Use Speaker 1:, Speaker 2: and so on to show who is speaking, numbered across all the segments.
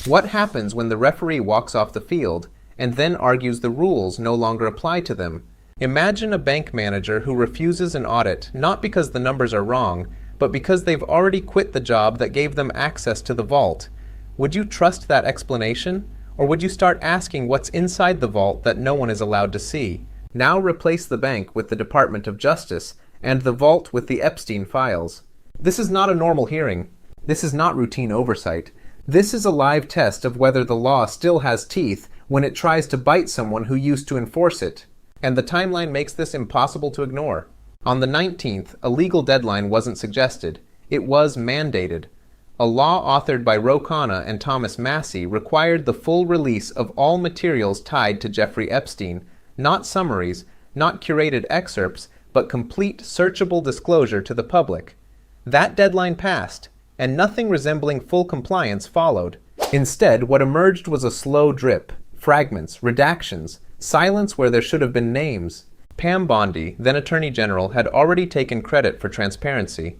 Speaker 1: What happens when the referee walks off the field and then argues the rules no longer apply to them? Imagine a bank manager who refuses an audit not because the numbers are wrong, but because they've already quit the job that gave them access to the vault. Would you trust that explanation? Or would you start asking what's inside the vault that no one is allowed to see? Now replace the bank with the Department of Justice and the vault with the Epstein files. This is not a normal hearing. This is not routine oversight. This is a live test of whether the law still has teeth when it tries to bite someone who used to enforce it. And the timeline makes this impossible to ignore. On the 19th, a legal deadline wasn't suggested. It was mandated. A law authored by Khanna and Thomas Massie required the full release of all materials tied to Jeffrey Epstein, not summaries, not curated excerpts, but complete searchable disclosure to the public. That deadline passed, and nothing resembling full compliance followed. Instead, what emerged was a slow drip, fragments, redactions, silence where there should have been names. Pam Bondi, then Attorney General, had already taken credit for transparency.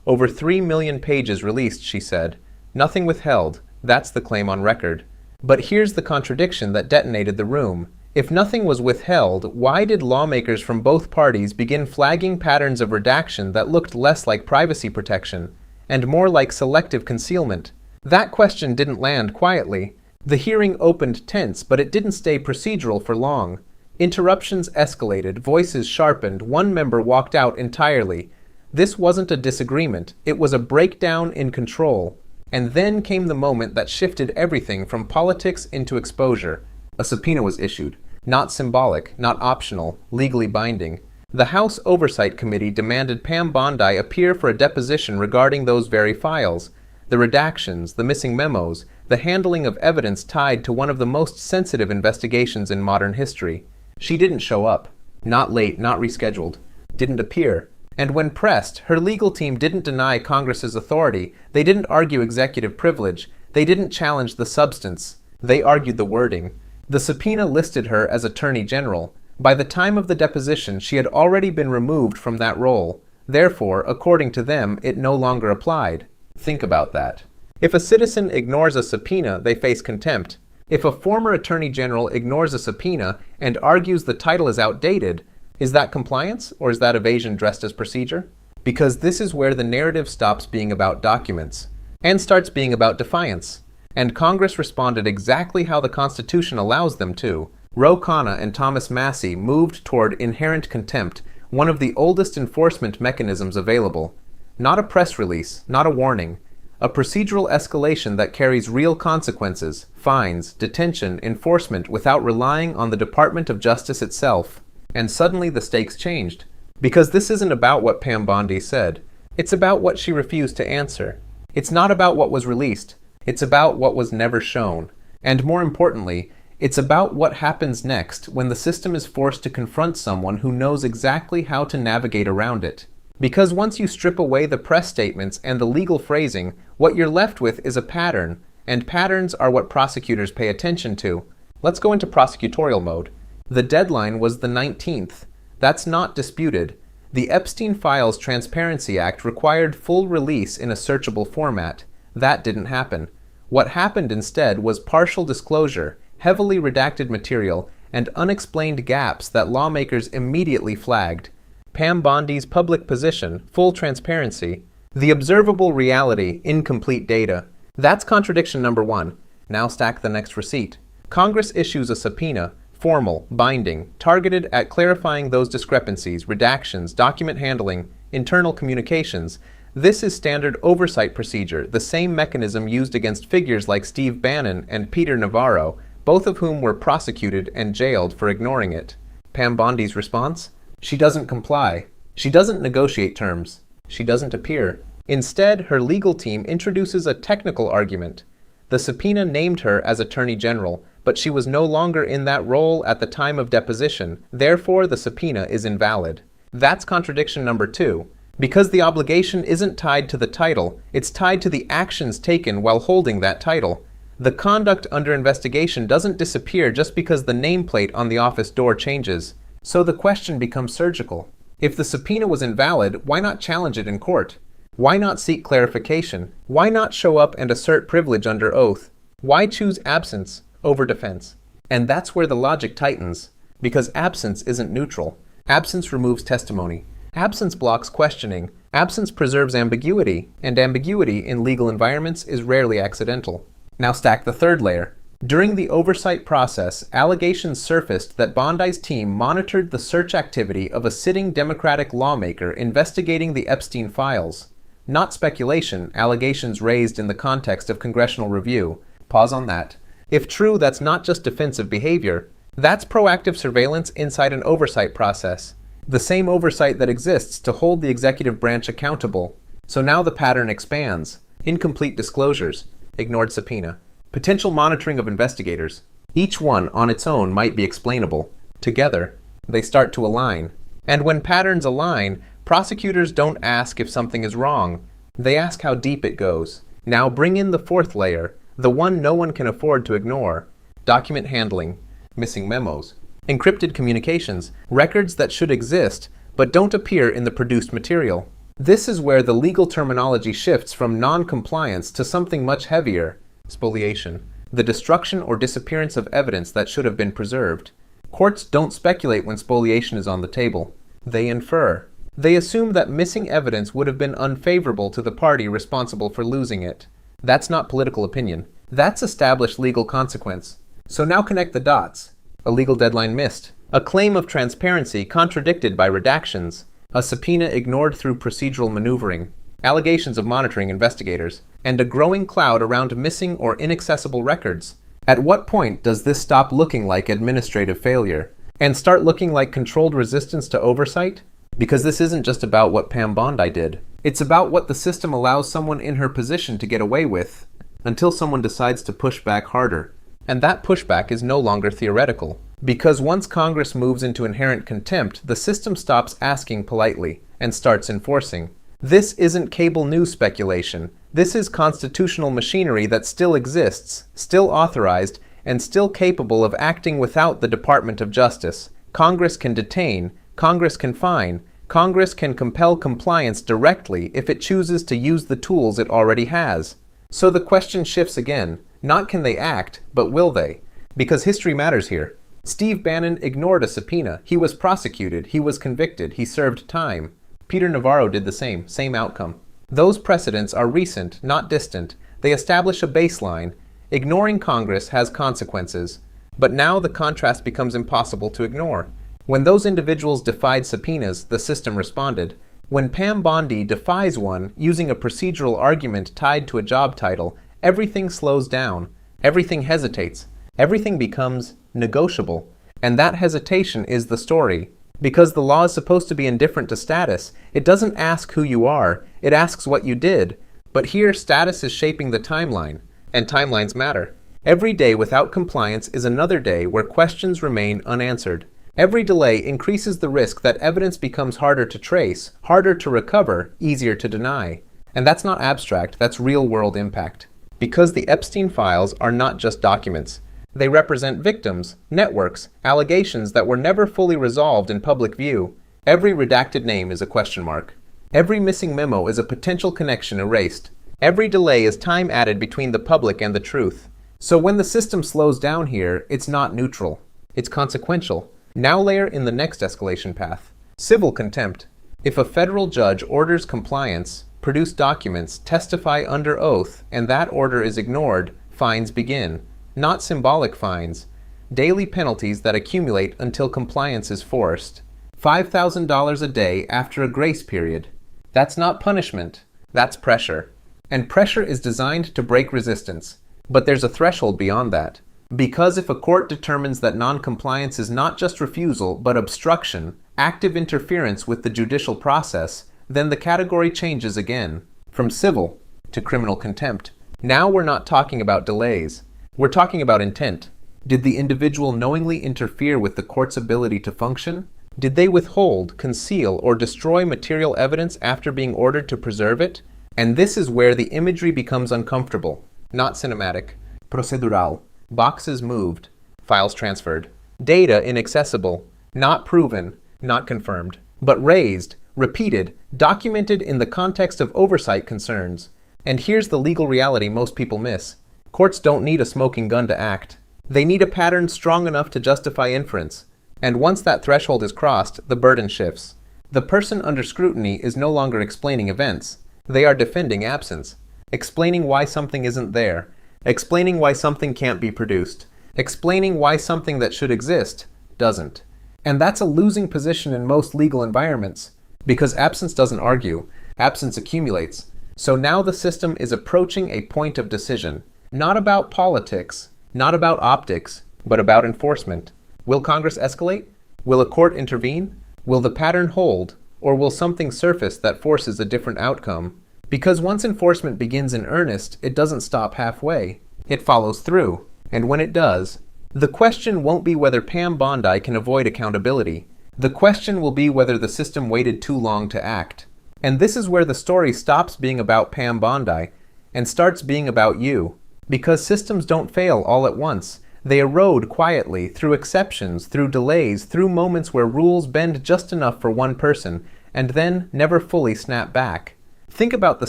Speaker 1: Over 3 million pages released, she said. Nothing withheld. That's the claim on record. But here's the contradiction that detonated the room. If nothing was withheld, why did lawmakers from both parties begin flagging patterns of redaction that looked less like privacy protection and more like selective concealment? That question didn't land quietly. The hearing opened tense, but it didn't stay procedural for long. Interruptions escalated, voices sharpened, one member walked out entirely. This wasn't a disagreement, it was a breakdown in control. And then came the moment that shifted everything from politics into exposure. A subpoena was issued. Not symbolic, not optional, legally binding. The House Oversight Committee demanded Pam Bondi appear for a deposition regarding those very files. The redactions, the missing memos, the handling of evidence tied to one of the most sensitive investigations in modern history. She didn't show up. Not late, not rescheduled. Didn't appear. And when pressed, her legal team didn't deny Congress's authority. They didn't argue executive privilege. They didn't challenge the substance. They argued the wording. The subpoena listed her as Attorney General. By the time of the deposition, she had already been removed from that role. Therefore, according to them, it no longer applied. Think about that. If a citizen ignores a subpoena, they face contempt. If a former Attorney General ignores a subpoena and argues the title is outdated, is that compliance, or is that evasion dressed as procedure? Because this is where the narrative stops being about documents and starts being about defiance. And Congress responded exactly how the Constitution allows them to. Khanna and Thomas Massie moved toward inherent contempt, one of the oldest enforcement mechanisms available. Not a press release, not a warning. A procedural escalation that carries real consequences, fines, detention, enforcement without relying on the Department of Justice itself. And suddenly the stakes changed. Because this isn't about what Pam Bondi said. It's about what she refused to answer. It's not about what was released. It's about what was never shown. And more importantly, it's about what happens next when the system is forced to confront someone who knows exactly how to navigate around it. Because once you strip away the press statements and the legal phrasing, what you're left with is a pattern, and patterns are what prosecutors pay attention to. Let's go into prosecutorial mode. The deadline was the 19th. That's not disputed. The Epstein Files Transparency Act required full release in a searchable format. That didn't happen. What happened instead was partial disclosure, heavily redacted material, and unexplained gaps that lawmakers immediately flagged. Pam Bondi's public position, full transparency. The observable reality, incomplete data. That's contradiction number one. Now stack the next receipt. Congress issues a subpoena, formal, binding, targeted at clarifying those discrepancies, redactions, document handling, internal communications. This is standard oversight procedure, the same mechanism used against figures like Steve Bannon and Peter Navarro, both of whom were prosecuted and jailed for ignoring it. Pam Bondi's response? She doesn't comply. She doesn't negotiate terms. She doesn't appear. Instead, her legal team introduces a technical argument. The subpoena named her as Attorney General, but she was no longer in that role at the time of deposition. Therefore, the subpoena is invalid. That's contradiction number two. Because the obligation isn't tied to the title, it's tied to the actions taken while holding that title. The conduct under investigation doesn't disappear just because the nameplate on the office door changes. So the question becomes surgical. If the subpoena was invalid, why not challenge it in court? Why not seek clarification? Why not show up and assert privilege under oath? Why choose absence over defense? And that's where the logic tightens, because absence isn't neutral. Absence removes testimony. Absence blocks questioning. Absence preserves ambiguity, and ambiguity in legal environments is rarely accidental. Now stack the third layer. During the oversight process, allegations surfaced that Bondi's team monitored the search activity of a sitting Democratic lawmaker investigating the Epstein files. Not speculation, allegations raised in the context of congressional review. Pause on that. If true, that's not just defensive behavior. That's proactive surveillance inside an oversight process. The same oversight that exists to hold the executive branch accountable. So now the pattern expands. Incomplete disclosures. Ignored subpoena. Potential monitoring of investigators. Each one on its own might be explainable. Together, they start to align. And when patterns align, prosecutors don't ask if something is wrong. They ask how deep it goes. Now bring in the fourth layer, the one no one can afford to ignore. Document handling. Missing memos. Encrypted communications, records that should exist, but don't appear in the produced material. This is where the legal terminology shifts from non-compliance to something much heavier. Spoliation. The destruction or disappearance of evidence that should have been preserved. Courts don't speculate when spoliation is on the table. They infer. They assume that missing evidence would have been unfavorable to the party responsible for losing it. That's not political opinion. That's established legal consequence. So now connect the dots. A legal deadline missed. A claim of transparency contradicted by redactions. A subpoena ignored through procedural maneuvering. Allegations of monitoring investigators. And a growing cloud around missing or inaccessible records. At what point does this stop looking like administrative failure and start looking like controlled resistance to oversight? Because this isn't just about what Pam Bondi did. It's about what the system allows someone in her position to get away with until someone decides to push back harder. And that pushback is no longer theoretical. Because once Congress moves into inherent contempt, the system stops asking politely and starts enforcing. This isn't cable news speculation. This is constitutional machinery that still exists, still authorized, and still capable of acting without the Department of Justice. Congress can detain, Congress can fine, Congress can compel compliance directly if it chooses to use the tools it already has. So the question shifts again. Not can they act, but will they? Because history matters here. Steve Bannon ignored a subpoena. He was prosecuted. He was convicted. He served time. Peter Navarro did the same outcome. Those precedents are recent, not distant. They establish a baseline. Ignoring Congress has consequences. But now the contrast becomes impossible to ignore. When those individuals defied subpoenas, the system responded. When Pam Bondi defies one using a procedural argument tied to a job title, everything slows down. Everything hesitates. Everything becomes negotiable. And that hesitation is the story. Because the law is supposed to be indifferent to status, it doesn't ask who you are, it asks what you did. But here, status is shaping the timeline, and timelines matter. Every day without compliance is another day where questions remain unanswered. Every delay increases the risk that evidence becomes harder to trace, harder to recover, easier to deny. And that's not abstract, that's real-world impact. Because the Epstein files are not just documents. They represent victims, networks, allegations that were never fully resolved in public view. Every redacted name is a question mark. Every missing memo is a potential connection erased. Every delay is time added between the public and the truth. So when the system slows down here, it's not neutral. It's consequential. Now layer in the next escalation path. Civil contempt. If a federal judge orders compliance, produce documents, testify under oath, and that order is ignored, fines begin. Not symbolic fines. Daily penalties that accumulate until compliance is forced. $5,000 a day after a grace period. That's not punishment. That's pressure. And pressure is designed to break resistance. But there's a threshold beyond that. Because if a court determines that non-compliance is not just refusal, but obstruction, active interference with the judicial process, then the category changes again. From civil to criminal contempt. Now we're not talking about delays. We're talking about intent. Did the individual knowingly interfere with the court's ability to function? Did they withhold, conceal, or destroy material evidence after being ordered to preserve it? And this is where the imagery becomes uncomfortable. Not cinematic. Procedural. Boxes moved. Files transferred. Data inaccessible. Not proven. Not confirmed. But raised, repeated, documented in the context of oversight concerns. And here's the legal reality most people miss. Courts don't need a smoking gun to act. They need a pattern strong enough to justify inference. And once that threshold is crossed, the burden shifts. The person under scrutiny is no longer explaining events. They are defending absence, explaining why something isn't there, explaining why something can't be produced, explaining why something that should exist doesn't. And that's a losing position in most legal environments, because absence doesn't argue, absence accumulates. So now the system is approaching a point of decision, not about politics, not about optics, but about enforcement. Will Congress escalate? Will a court intervene? Will the pattern hold, or will something surface that forces a different outcome? Because once enforcement begins in earnest, it doesn't stop halfway. It follows through. And when it does, the question won't be whether Pam Bondi can avoid accountability. The question will be whether the system waited too long to act. And this is where the story stops being about Pam Bondi and starts being about you. Because systems don't fail all at once. They erode quietly, through exceptions, through delays, through moments where rules bend just enough for one person, and then never fully snap back. Think about the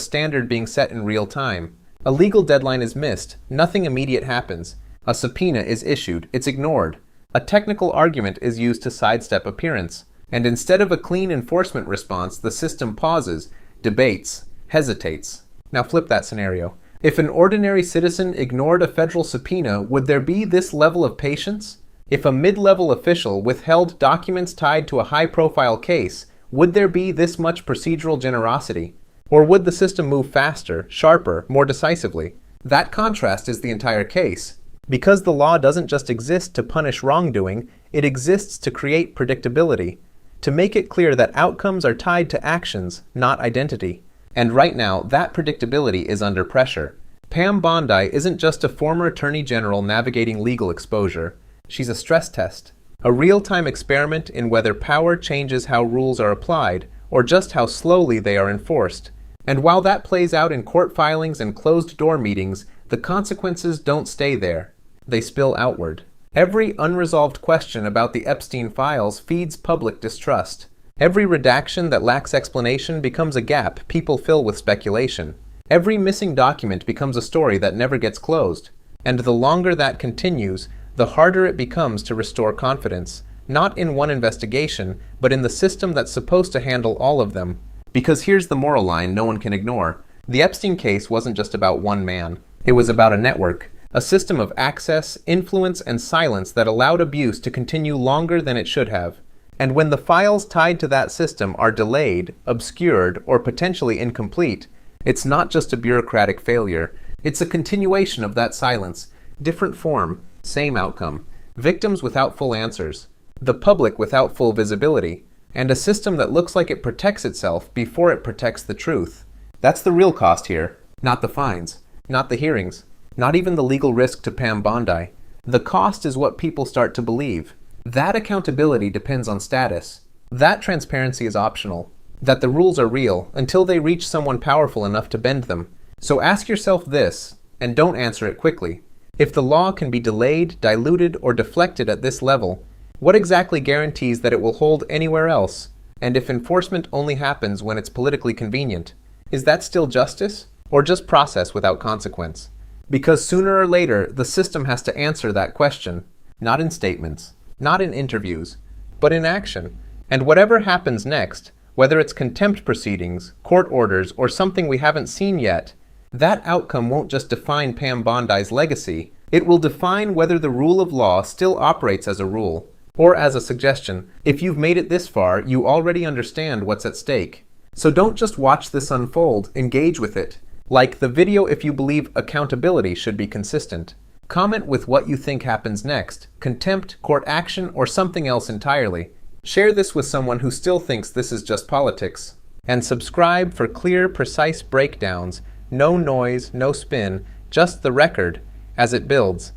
Speaker 1: standard being set in real time. A legal deadline is missed, nothing immediate happens. A subpoena is issued, it's ignored. A technical argument is used to sidestep appearance. And instead of a clean enforcement response, the system pauses, debates, hesitates. Now flip that scenario. If an ordinary citizen ignored a federal subpoena, would there be this level of patience? If a mid-level official withheld documents tied to a high-profile case, would there be this much procedural generosity? Or would the system move faster, sharper, more decisively? That contrast is the entire case. Because the law doesn't just exist to punish wrongdoing, it exists to create predictability, to make it clear that outcomes are tied to actions, not identity. And right now, that predictability is under pressure. Pam Bondi isn't just a former attorney general navigating legal exposure. She's a stress test, a real-time experiment in whether power changes how rules are applied, or just how slowly they are enforced. And while that plays out in court filings and closed-door meetings, the consequences don't stay there. They spill outward. Every unresolved question about the Epstein files feeds public distrust. Every redaction that lacks explanation becomes a gap people fill with speculation. Every missing document becomes a story that never gets closed. And the longer that continues, the harder it becomes to restore confidence, not in one investigation, but in the system that's supposed to handle all of them. Because here's the moral line no one can ignore. The Epstein case wasn't just about one man. It was about a network, a system of access, influence, and silence that allowed abuse to continue longer than it should have. And when the files tied to that system are delayed, obscured, or potentially incomplete, it's not just a bureaucratic failure. It's a continuation of that silence. Different form, same outcome. Victims without full answers. The public without full visibility. And a system that looks like it protects itself before it protects the truth. That's the real cost here. Not the fines. Not the hearings. Not even the legal risk to Pam Bondi. The cost is what people start to believe. That accountability depends on status. That transparency is optional. That the rules are real until they reach someone powerful enough to bend them. So ask yourself this, and don't answer it quickly. If the law can be delayed, diluted, or deflected at this level, what exactly guarantees that it will hold anywhere else? And if enforcement only happens when it's politically convenient, is that still justice, or just process without consequence? Because sooner or later, the system has to answer that question, not in statements. Not in interviews, but in action. And whatever happens next, whether it's contempt proceedings, court orders, or something we haven't seen yet, that outcome won't just define Pam Bondi's legacy. It will define whether the rule of law still operates as a rule, or as a suggestion. If you've made it this far, you already understand what's at stake. So don't just watch this unfold, engage with it. Like the video if you believe accountability should be consistent. Comment with what you think happens next, contempt, court action, or something else entirely. Share this with someone who still thinks this is just politics. And subscribe for clear, precise breakdowns. No noise, no spin, just the record as it builds.